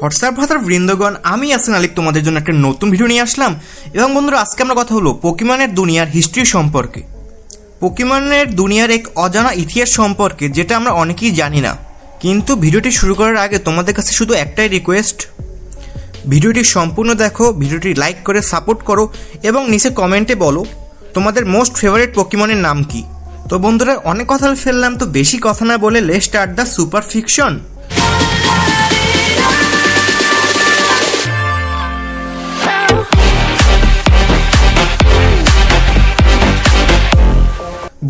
WhatsApp ভাতার বৃন্দগণ, আমি ইয়াসিন আলিক তোমাদের জন্য একটা নতুন ভিডিও নিয়ে আসলাম। এবং বন্ধুরা, আজকে আমরা কথা হলো পোকেমনের দুনিয়ার হিস্ট্রি সম্পর্কে। পোকেমনের দুনিয়ার এক অজানা ইতিহাস সম্পর্কে, যেটা আমরা অনেকেই জানি না। কিন্তু ভিডিওটি শুরু করার আগে তোমাদের কাছে শুধু একটাই রিকোয়েস্ট, ভিডিওটি সম্পূর্ণ দেখো, ভিডিওটি লাইক করে সাপোর্ট করো এবং নিচে কমেন্টে বলো তোমাদের মোস্ট ফেভারিট পোকেমনের নাম কি। তো বন্ধুরা, অনেক কথা ফেললাম, তো বেশি কথা না বলে let's start the super fiction.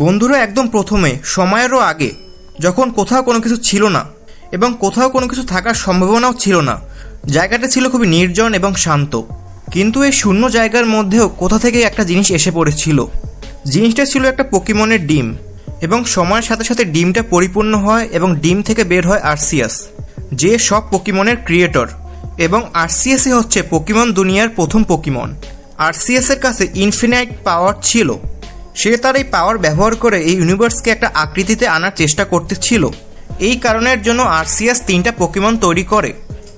বন্ধুরা, একদম প্রথমে সময়েরও আগে, যখন কোথাও কোনো কিছু ছিল না এবং কোথাও কোনো কিছু থাকার সম্ভাবনাও ছিল না, জায়গাটা ছিল খুবই নির্জন এবং শান্ত। কিন্তু এই শূন্য জায়গার মধ্যেও কোথা থেকে একটা জিনিস এসে পড়েছিল। জিনিসটা ছিল একটা পোকেমনের ডিম, এবং সময়ের সাথে সাথে ডিমটা পরিপূর্ণ হয় এবং ডিম থেকে বের হয় আর্সিয়াস, যে সব পোকেমনের ক্রিয়েটর। এবং আর্সিয়াসই হচ্ছে পোকেমন দুনিয়ার প্রথম পোকেমন। আর্সিয়াসের কাছে ইনফিনাইট পাওয়ার ছিল। সে তার এই পাওয়ার ব্যবহার করে এই ইউনিভার্সকে একটা আকৃতিতে আনার চেষ্টা করতেছিল। এই কারণের জন্য আর্সিয়াস 3টা পোকেমন তৈরি করে,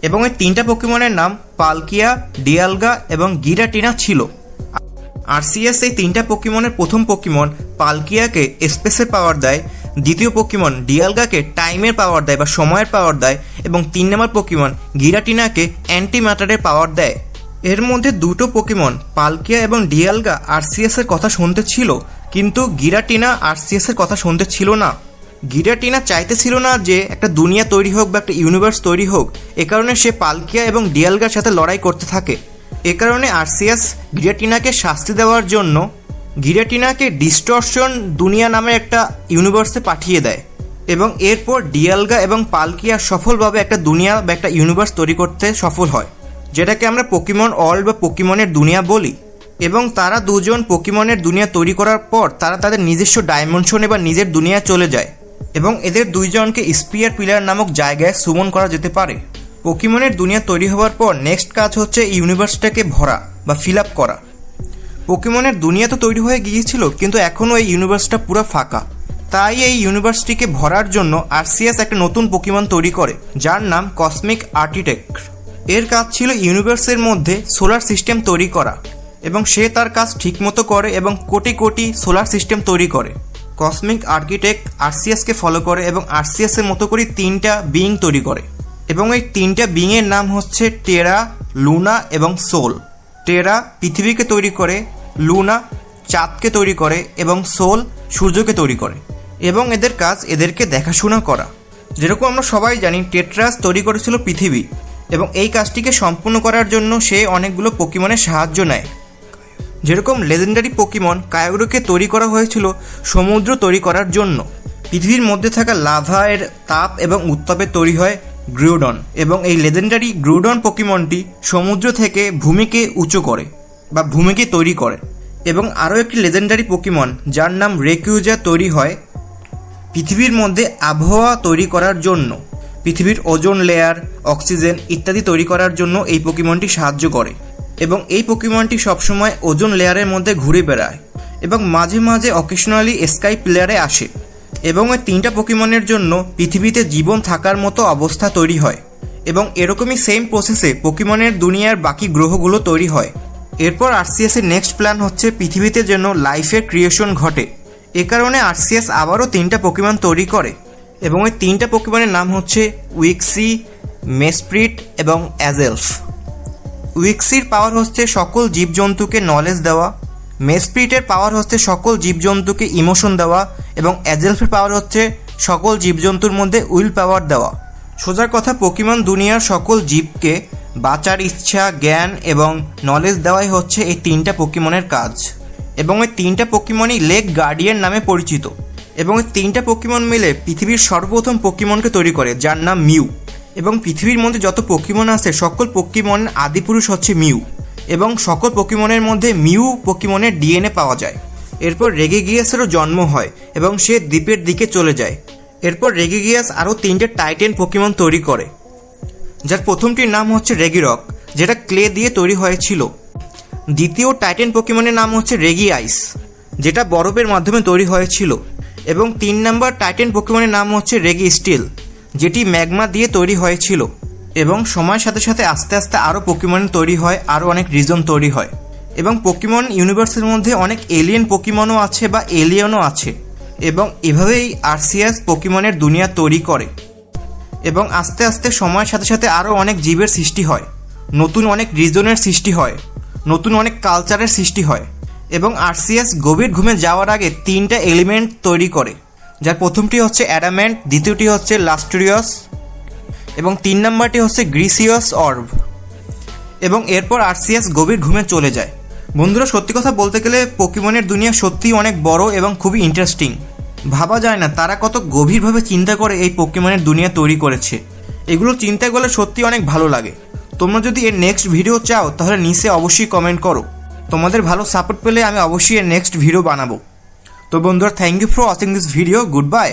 এবং এই 3টা পোকেমনের নাম পালকিয়া, ডিয়ালগা এবং গিরাটিনা ছিল। আর্সিয়াস এই 3টা পোকেমনের প্রথম পোকেমন পালকিয়াকে স্পেসের পাওয়ার দেয়, দ্বিতীয় পোকেমন ডিয়ালগাকে টাইমের পাওয়ার দেয় বা সময়ের পাওয়ার দেয়, এবং 3 নম্বর পোকেমন গিরাটিনাকে অ্যান্টি ম্যাটারের পাওয়ার দেয়। এর মধ্যে দুটো পোকেমন পালকিয়া এবং ডিয়ালগা আর্সিয়াসের কথা শুনতে ছিল, কিন্তু গিরাটিনা আর্সিয়াসের কথা শুনতে ছিল না। গিরাটিনা চাইতেছিল না যে একটা দুনিয়া তৈরি হোক বা একটা ইউনিভার্স তৈরি হোক। এ কারণে সে পালকিয়া এবং ডিয়ালগার সাথে লড়াই করতে থাকে। এ কারণে আর্সিয়াস গিরাটিনাকে শাস্তি দেওয়ার জন্য গিরাটিনাকে ডিস্টরশন দুনিয়া নামে একটা ইউনিভার্সে পাঠিয়ে দেয়, এবং এরপর ডিয়ালগা এবং পালকিয়া সফলভাবে একটা দুনিয়া বা একটা ইউনিভার্স তৈরি করতে সফল হয়, যেটাকে আমরা পোকেমন ওয়ার্ল্ড বা পোকেমনের দুনিয়া বলি। এবং তারা দুজন পোকেমনের দুনিয়া তৈরি করার পর তারা তাদের নিজস্ব ডাইমেনশনে বা নিজের দুনিয়ায় চলে যায়, এবং এদের দুইজনকে স্পিয়ার পিলার নামক জায়গায় সুমন করা যেতে পারে। পোকেমনের দুনিয়া তৈরি হওয়ার পর নেক্সট কাজ হচ্ছে ইউনিভার্সটাকে ভরা বা ফিল আপ করা। পোকেমনের দুনিয়া তো তৈরি হয়ে গিয়েছিল, কিন্তু এখনও এই ইউনিভার্সটা পুরো ফাঁকা। তাই এই ইউনিভার্সটিকে ভরার জন্য আর্সিয়াস একটা নতুন পোকেমন তৈরি করে, যার নাম কসমিক আর্কিটেক্ট। এর কাজ ছিল ইউনিভার্সের মধ্যে সোলার সিস্টেম তৈরি করা, এবং সে তার কাজ ঠিকমতো করে এবং কোটি কোটি সোলার সিস্টেম তৈরি করে। কসমিক আর্কিটেক্ট আর্সিয়াসকে ফলো করে এবং আর্সিয়াসের মতো করে 3টা বিইং তৈরি করে, এবং এই 3টা বিইংয়ের নাম হচ্ছে টেরা, লুনা এবং সোল। টেরা পৃথিবীকে তৈরি করে, লুনা চাঁদকে তৈরি করে এবং সোল সূর্যকে তৈরি করে। এবং এদের কাজ এদেরকে দেখাশোনা করা। যেরকম আমরা সবাই জানি, টেট্রাস তৈরি করেছিল পৃথিবী, এবং এই কাজটিকে সম্পূর্ণ করার জন্য সে অনেকগুলো পোকেমনের সাহায্য নেয়। যেরকম লেজেন্ডারি পোকেমন কায়োরুকে তৈরি করা হয়েছিল সমুদ্র তৈরি করার জন্য। পৃথিবীর মধ্যে থাকা লাভা এর তাপ এবং উত্তাপে তৈরি হয় গ্রিউডন, এবং এই লেজেন্ডারি গ্রিউডন পোকেমনটি সমুদ্র থেকে ভূমিকে উঁচু করে বা ভূমিকে তৈরি করে। এবং আরও একটি লেজেন্ডারি পোকেমন যার নাম রেকিউজা তৈরি হয় পৃথিবীর মধ্যে আবহাওয়া তৈরি করার জন্য। পৃথিবীর ওজোন লেয়ার, অক্সিজেন ইত্যাদি তৈরি করার জন্য এই পোকেমনটি সাহায্য করে, এবং এই পোকেমনটি সবসময় ওজোন লেয়ারের মধ্যে ঘুরে বেড়ায় এবং মাঝে মাঝে অকেশনালি স্কাই প্লেয়ারে আসে। এবং এই 3টা পোকেমনের জন্য পৃথিবীতে জীবন থাকার মতো অবস্থা তৈরি হয়, এবং এরকমই সেম প্রসেসে পোকেমনের দুনিয়ার বাকি গ্রহগুলো তৈরি হয়। এরপর আর্সিয়াসের নেক্সট প্ল্যান হচ্ছে পৃথিবীতে যেন লাইফের ক্রিয়েশন ঘটে। এ কারণে আর্সিয়াস আবারও 3টা পোকেমন তৈরি করে, এবং ওই 3টা পোকেমনের নাম হচ্ছে উইক্সি, মেসপ্রিট এবং অ্যাজেলফ। উইক্সির পাওয়ার হচ্ছে সকল জীবজন্তুকে নলেজ দেওয়া, মেসপ্রিটের পাওয়ার হচ্ছে সকল জীবজন্তুকে ইমোশন দেওয়া, এবং অ্যাজেলফের পাওয়ার হচ্ছে সকল জীবজন্তুর মধ্যে উইল পাওয়ার দেওয়া। সোজা কথা, পোকেমন দুনিয়ার সকল জীবকে বাঁচার ইচ্ছা, জ্ঞান এবং নলেজ দেওয়াই হচ্ছে এই 3টা পোকেমনের কাজ। এবং এই 3টা পোকেমনই লেক গার্ডিয়ান নামে পরিচিত, এবং এই 3টা পোকেমন মিলে পৃথিবীর সর্বপ্রথম পোকেমনকে তৈরি করে, যার নাম মিউ। এবং পৃথিবীর মধ্যে যত পোকেমন আছে সকল পোকেমনের আদিপুরুষ হচ্ছে মিউ, এবং সকল পোকেমনের মধ্যে মিউ পোকেমনের ডিএনএ পাওয়া যায়। এরপর রেগিগিয়াসেরও জন্ম হয় এবং সে দ্বীপের দিকে চলে যায়। এরপর রেগিগিয়াস আরও 3টে টাইটেন পোকেমন তৈরি করে, যার প্রথমটির নাম হচ্ছে রেগিরক, যেটা ক্লে দিয়ে তৈরি হয়েছিল। দ্বিতীয় টাইটেন পোকেমনের নাম হচ্ছে রেগি আইস, যেটা বরফের মাধ্যমে তৈরি হয়েছিল। এবং 3 নম্বর টাইটেন পোকেমনের নাম হচ্ছে রেগি স্টিল, যেটি ম্যাগমা দিয়ে তৈরি হয়েছিল। এবং সময়ের সাথে সাথে আস্তে আস্তে আরও পোকেমন তৈরি হয়, আরও অনেক রিজন তৈরি হয় এবং পোকেমন ইউনিভার্সের মধ্যে অনেক এলিয়েন পোকেমনও আছে বা এলিয়েনও আছে এবং এভাবেই আরসিএস পোকেমনের দুনিয়া তৈরি করে এবং আস্তে আস্তে সময়ের সাথে সাথে আরও অনেক জীবের সৃষ্টি হয়, নতুন অনেক রিজনের সৃষ্টি হয়, নতুন অনেক কালচারের সৃষ্টি হয় এবং আরসিএস গভীর ঘুমে যাওয়ার আগে 3টা এলিমেন্ট তৈরি করে, যার প্রথমটি হচ্ছে অ্যাডামেন্ট, দ্বিতীয়টি হচ্ছে লাস্ট্রিয়াস এবং 3 নম্বরটি হচ্ছে গ্রিসিয়াস অর্ব এবং এরপর আরসিএস গভীর ঘুমে চলে যায়। বন্ধুরা, সত্যি কথা বলতে গেলে পোকেমনের দুনিয়া সত্যিই অনেক বড় এবং খুবই ইন্টারেস্টিং। ভাবা যায় না তারা কত গভীরভাবে চিন্তা করে এই পোকেমনের দুনিয়া তৈরি করেছে। এগুলো চিন্তা করলে সত্যি অনেক ভালো লাগে। তোমরা যদি এর নেক্সট ভিডিও চাও তাহলে নিচে অবশ্যই কমেন্ট করো। তোমাদের ভালো সাপোর্ট পেলে আমি অবশ্যই এর নেক্সট ভিডিও বানাবো। তো বন্ধুরা, thank you for watching this video. Good bye.